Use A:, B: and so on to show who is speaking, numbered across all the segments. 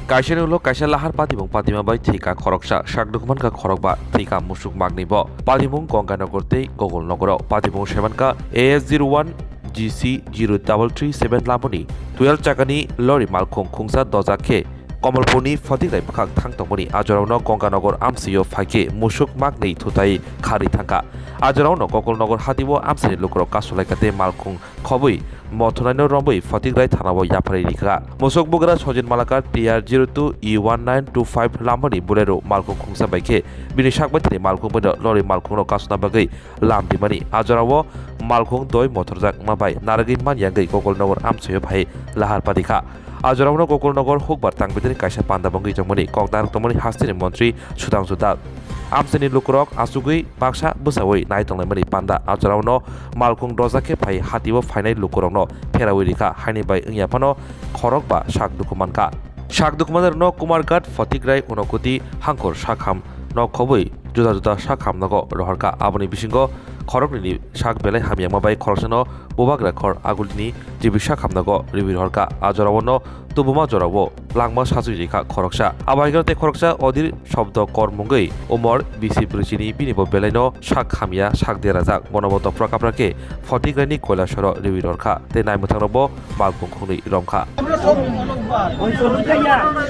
A: kaisa ulo kaisa lahar patimung patima bai thika khoroksa sakdukman ka khorokba thika musuk magnibo patimung Ganganagar tei Gogolnagaro patimung sebanka AS01 GC 0337 lamoni 12 chakani lori malkhung khungsa doja khe Kamalpuni Fatigrai Pakhak Thangtongmoni Ajarauno Ganganagar Amsio Phage Musuk Magni Thutai Khari Thangka Ajarauno Gogolnagor Hatibo Amsini Lukrok Kasulaikate Malkhung Khobui Mothnaino Rombui Fatigrai Thanabo Yapari Rikha Musuk Bugara Sojin Malakar TR02 E1925 Lamoni Bolero Malkhung Khungsa Baike Bini Sakbaitini Malkhung Bodo Lori Malkhungno Kasuna Bagai Lamdimani Ajarawo Malkhung Doi Motorjak Mabai Naragi Manyangai Gogolnagor Amsio Bhai Lahar Padikha Ajarauno Gogolnagor Hukbar Tangbitini Kaisa Pandabangi Jangmani Kongdarak Tongmani Hastini Montri Sudangsu Dal Amsini Lukrok Asugui Baksa Busawi Naitongmani Panda Ajarauno Malkhung Dozake Pai Hatibo Fainai Lukrokno Perawirika Haini Bai Ingyapano Khorokba Sakdukumanka Sakdukumanerno Kumargat Fatigrai Unokoti Hangkor Sakham no Khobui Juda Juda Sakham Nago Roharka Aboni Bisingo Khorokni Sak Belai Hamyangma Bai Khoroksano Bobagra Khor Agulini Jibi Sakham Nago Ribir Horka Ajarauno Tubuma Jorabo Langma Sajurika Khoroksa Abaigarate Khoroksa Odir Shobdo Kormungai Umor Bisi Brichini Binibo Belaino Sak Hamia Sak Derazak Monomoto Prakaprake Fatigrani Koilashoro Ribir Horka Te Naimutanobo Malkhung Khuni Romka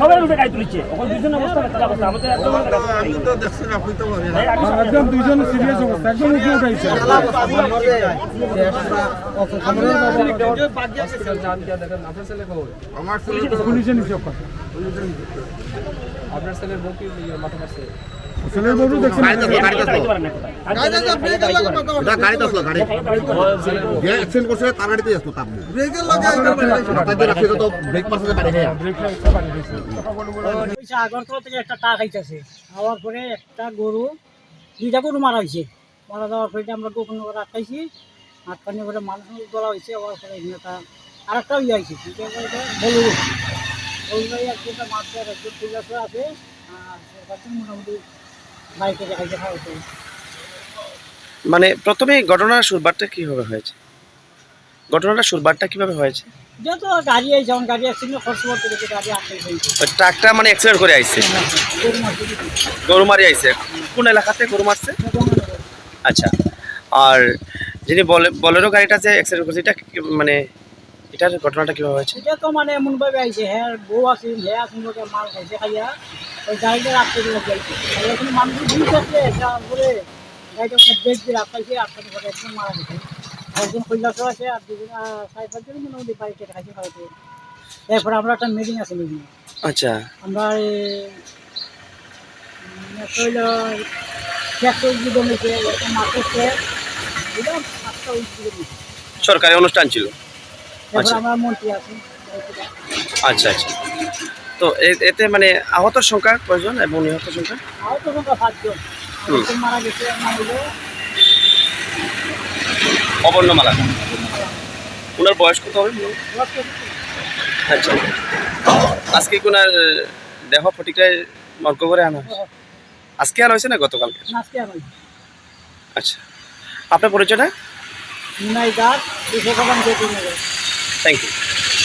B: সবাই উঠে গাই তুলছে এখন দুজন অবস্থা খারাপ অবস্থা আমাদের
C: আমি তো দেখছি না কইতে পারি
D: একদম দুইজন সিরিয়াস অবস্থা একদম উঠে উঠাইছে
C: আমার
D: পুলিশে নিছে
B: আপনার ছেলের বউ কি মাথা কাটছে
D: ছেলের বউ দেখছেন
C: গাড়ি তো গাড়ি যে অ্যাক্সিডেন্ট করছে তার গাড়িতে আসতো তাপ ব্রেকের লাগা মাথায় রাখছে তো ব্রেক মারছে গাড়ি হ্যাঁ
D: ব্রেক লাগছে পানি দিছে
E: পয়সা আগরতলা থেকে একটা টাকা খাইতেছে খাওয়ার পরে একটা গরু দুইটা গরু মারা হয়েছে মারা যাওয়ার পরে আমরা গোপনগর আটকাইছি আটকানি করে মানুষ তোলা হয়েছে হওয়ার পরে একটা আর একটা ইয়ে হয়েছে বলু বলুই একটা মাত্র একটু ঠিক আছে আর সরকার মোটামুটি বাইকে দেখাইতে খাওয়াতে
B: মানে প্রথমে ঘটনার শুরুটা কিভাবে হয়েছে ঘটনাটা শুরুটা কিভাবে হয়েছে
E: যেহেতু গাড়ি এই যেমন গাড়ি অ্যাক্সিডেন্ট খরচ করতে গেছে গাড়ি আটকে হয়েছে
B: ওই ট্রাকটা মানে অ্যাক্সিডেন্ট করে আইছে
E: গরু মারছে
B: গরু মারি আইছে কোন এলাকাতে গরু মারছে আচ্ছা আর যিনি বলেরো গাড়িটা যে অ্যাক্সিডেন্ট করছে এটা মানে এটার ঘটনাটা কিভাবে হয়েছে
E: এটা তো মানে এমনভাবে আইছে হ্যাঁ বউ আছে হ্যাঁ সুন্দর মাল খাইছে খাইয়া ওই গাড়িটা রাখতে দিয়ে যাইছে এখন মানুষ বুঝ আছে বলে গাড়িটা মানে ব্রেক দিয়ে রাখাইছে আটকানি করে একদম মারা গেছে একজন কৈলাস আছে আর দুজন 4-5 জন মোটামুটি বাড়িতে খাইছে খাওয়াতে তারপরে আমরা একটা মিটিং আছে মিটিং
B: আচ্ছা
E: আমরা কইল ট্রাক্টর জমিতে একটা মাঠে দিলাম 7টা উইক
B: সরকারি অনুষ্ঠান ছিল
E: তারপরে আমরা মন্ত্রী আছি
B: আচ্ছা আচ্ছা তো এতে মানে আহত সংখ্যা কয়জন এবং নিহত সংখ্যা
E: আহত সংখ্যা 5 জন একজন মারা গেছে হলো
B: অবর্ণমালা ওনার বয়স কত হবে আচ্ছা আজকে কোনার দেহ ফটিকরায় মর্গ করে আনা আজকে আর হয়েছে না গতকালকে
E: নাচতে আমি
B: আচ্ছা আপনার পরিচয়টা
E: নিমাই দাস 200 টাকা দিয়ে
B: থ্যাংক ইউ